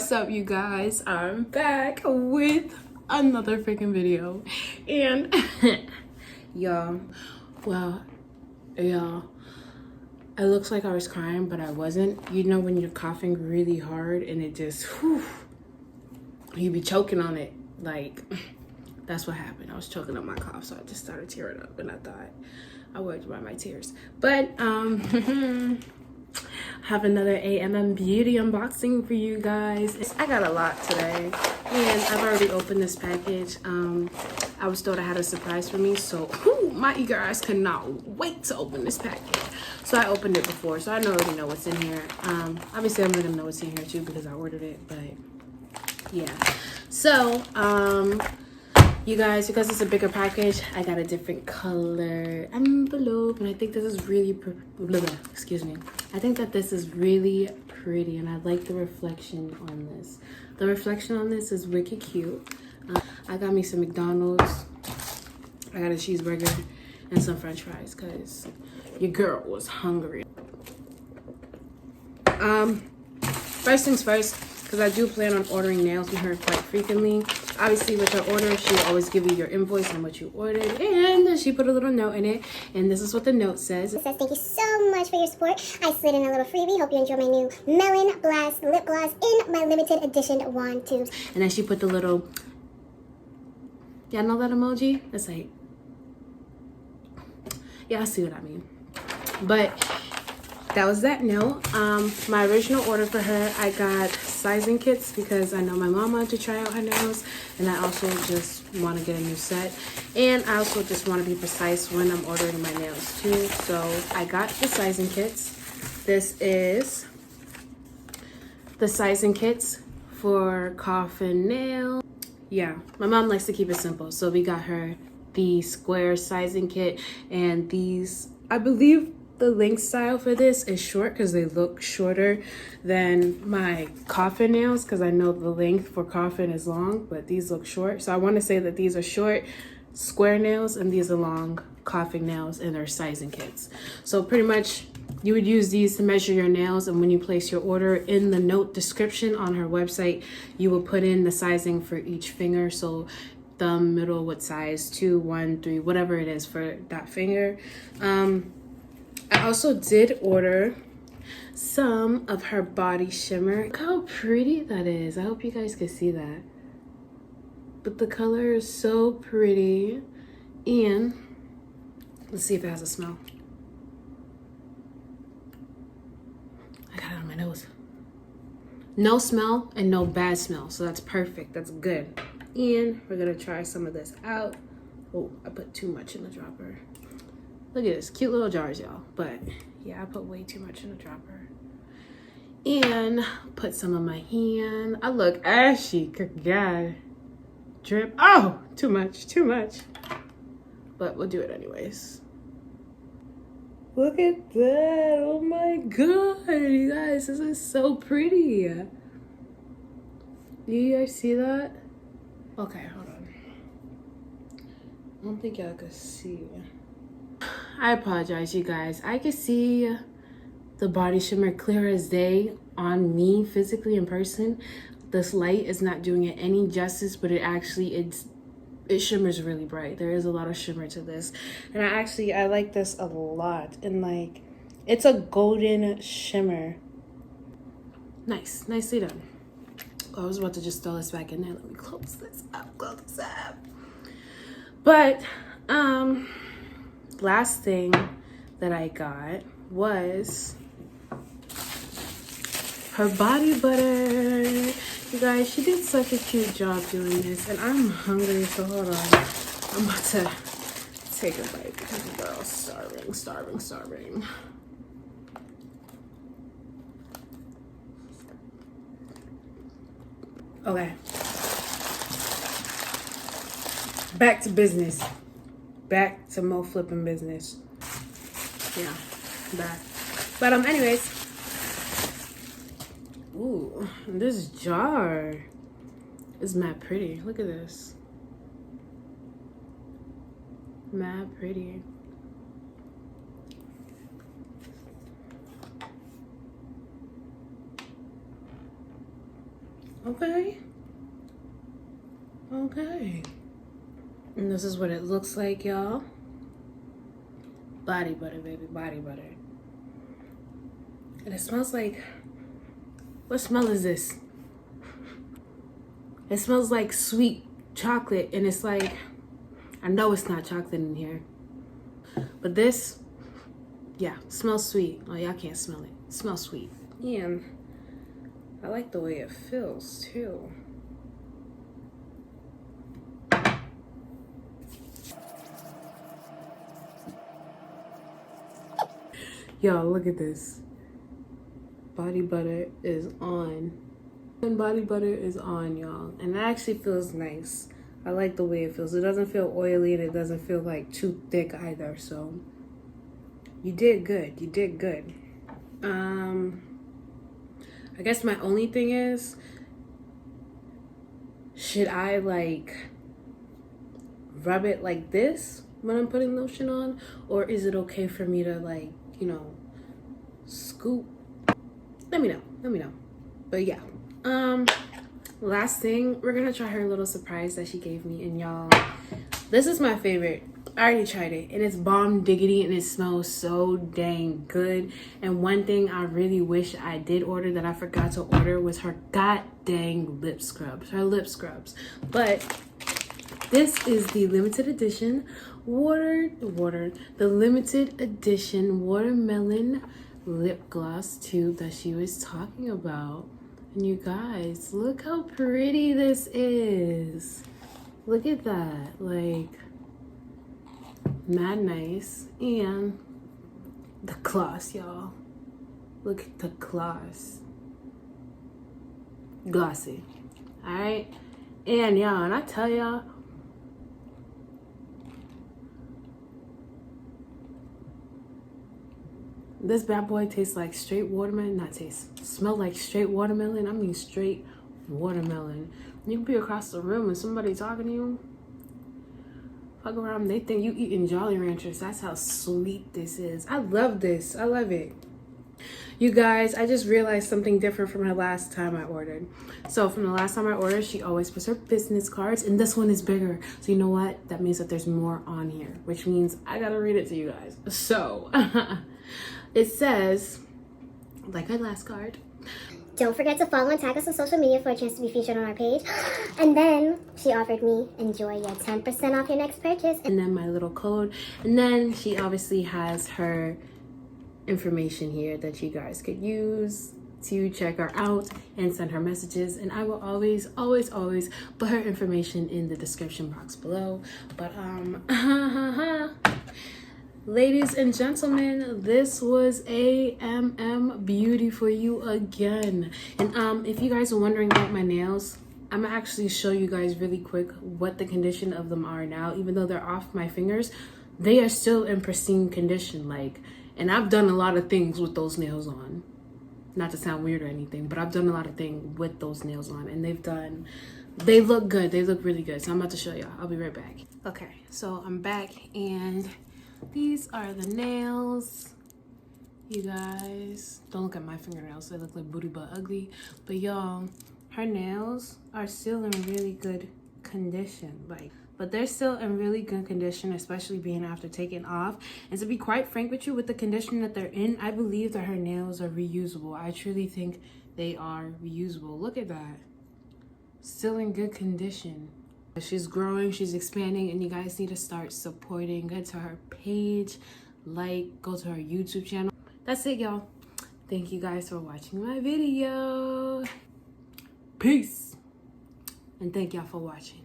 What's up, you guys? I'm back with another freaking video. And y'all, it looks like I was crying, but I wasn't. You know when you're coughing really hard and it just, you be choking on it. Like, that's what happened. I was choking up my cough, so I just started tearing up, and I thought I would dry my tears. But have another A.m.m beauty unboxing for you guys. I got a lot today, and I've already opened this package. I was told I had a surprise for me, so my eager eyes cannot wait to open this package. So I opened it before, so I already know what's in here. Obviously I'm gonna know what's in here too because I ordered it, but yeah. So you guys, because it's a bigger package, I got a different color envelope, and I think this is really excuse me. I think that this is really pretty, and I like the reflection on this. The reflection on this is wicked cute. I got me some McDonald's. I got a cheeseburger and some French fries because your girl was hungry. First things first, because I do plan on ordering nails from her quite frequently. Obviously, with her order, she'll always give you your invoice on what you ordered, and she put a little note in it, and this is what the note says. It says, thank you so much for your support. I slid in a little freebie. Hope you enjoy my new Melon Blast lip gloss in my limited edition wand tubes. And then she put the little, y'all know that emoji? It's like, yeah, I see what I mean. But that was that note. My original order for her, I got sizing kits because I know my mom wanted to try out her nails, and I also just want to get a new set, and I also just want to be precise when I'm ordering my nails too. So I got the sizing kits. This is the sizing kits for coffin nail. Yeah, my mom likes to keep it simple, so we got her the square sizing kit, and these, I believe the length style for this is short because they look shorter than my coffin nails, because I know the length for coffin is long, but these look short. So I want to say that these are short square nails and these are long coffin nails, and they're sizing kits. So pretty much you would use these to measure your nails, and when you place your order, in the note description on her website, you will put in the sizing for each finger. So thumb, middle, what size, 2, 1, 3, whatever it is for that finger. I also did order some of her body shimmer. Look how pretty that is. I hope you guys can see that. But the color is so pretty. And let's see if it has a smell. I got it on my nose. No smell and no bad smell. So that's perfect. That's good. And we're gonna try some of this out. Oh, I put too much in the dropper. Look at this, cute little jars, y'all. But yeah, I put way too much in the dropper. And put some on my hand. I look ashy, good God. Drip, oh, too much. But we'll do it anyways. Look at that, oh my God, you guys, this is so pretty. Do you guys see that? Okay, hold on. I don't think y'all could see. I apologize, you guys. I can see the body shimmer clear as day on me physically in person. This light is not doing it any justice, but it shimmers really bright. There is a lot of shimmer to this, and I like this a lot. And like, it's a golden shimmer. Nicely done. Oh, I was about to just throw this back in there. Let me close this up. But last thing that I got was her body butter. You guys, she did such a cute job doing this, and I'm hungry, so hold on. I'm about to take a bite because the girl's starving. Okay. Back to business. Back to more flipping business. Yeah, back. But anyways. Ooh, this jar is mad pretty. Look at this. Mad pretty. Okay. Okay. And this is what it looks like, y'all. Body butter, baby, body butter. And it smells like, what smell is this? It smells like sweet chocolate, and it's like, I know it's not chocolate in here. But this, yeah, smells sweet. Oh, y'all can't smell it. It smells sweet. And I like the way it feels too. Y'all, look at this. Body butter is on. And body butter is on, y'all. And it actually feels nice. I like the way it feels. It doesn't feel oily and it doesn't feel like too thick either. So you did good. You did good. I guess my only thing is, should I like rub it like this when I'm putting lotion on? Or is it okay for me to like, you know, scoop? Let me know. Let me know. But yeah. Last thing, we're gonna try her little surprise that she gave me. And y'all, this is my favorite. I already tried it and it's bomb diggity and it smells so dang good. And one thing I really wish I did order that I forgot to order was her god dang lip scrubs, her lip scrubs. But this is the limited edition the limited edition watermelon lip gloss tube that she was talking about. And you guys, look how pretty this is. Look at that, like, mad nice. And the gloss, y'all. Look at the gloss. Glossy. Alright? And y'all, and I tell y'all, this bad boy tastes like straight watermelon. Not taste. Smell like straight watermelon. I mean straight watermelon. You can be across the room and somebody talking to you. Fuck around, they think you eating Jolly Ranchers. That's how sweet this is. I love this. I love it. You guys, I just realized something different from her last time I ordered. So from the last time I ordered, she always puts her business cards, and this one is bigger. So you know what? That means that there's more on here, which means I gotta read it to you guys. So it says, like her last card, Don't forget to follow and tag us on social media for a chance to be featured on our page. And then she offered me, enjoy your 10% off your next purchase. and then my little code. And then she obviously has her information here that you guys could use to check her out and send her messages. And I will always put her information in the description box below. But ladies and gentlemen, this was A.m.m beauty for you again. And if you guys are wondering about my nails, I'm gonna actually show you guys really quick what the condition of them are now. Even though they're off my fingers, they are still in pristine condition. Like, and I've done a lot of things with those nails on. Not to sound weird or anything, but I've done a lot of things with those nails on, and they look good. They look really good. So I'm about to show y'all. I'll be right back. Okay, so I'm back, and these are the nails. You guys, don't look at my fingernails. They look like booty butt ugly. But y'all, her nails are still in really good condition. But they're still in really good condition, especially being after taking off. And to be quite frank with you, with the condition that they're in, I believe that her nails are reusable. I truly think they are reusable. Look at that. Still in good condition. She's growing, she's expanding, and you guys need to start supporting. Go to her page, go to her YouTube channel. That's it, y'all. Thank you guys for watching my video. Peace. And thank y'all for watching.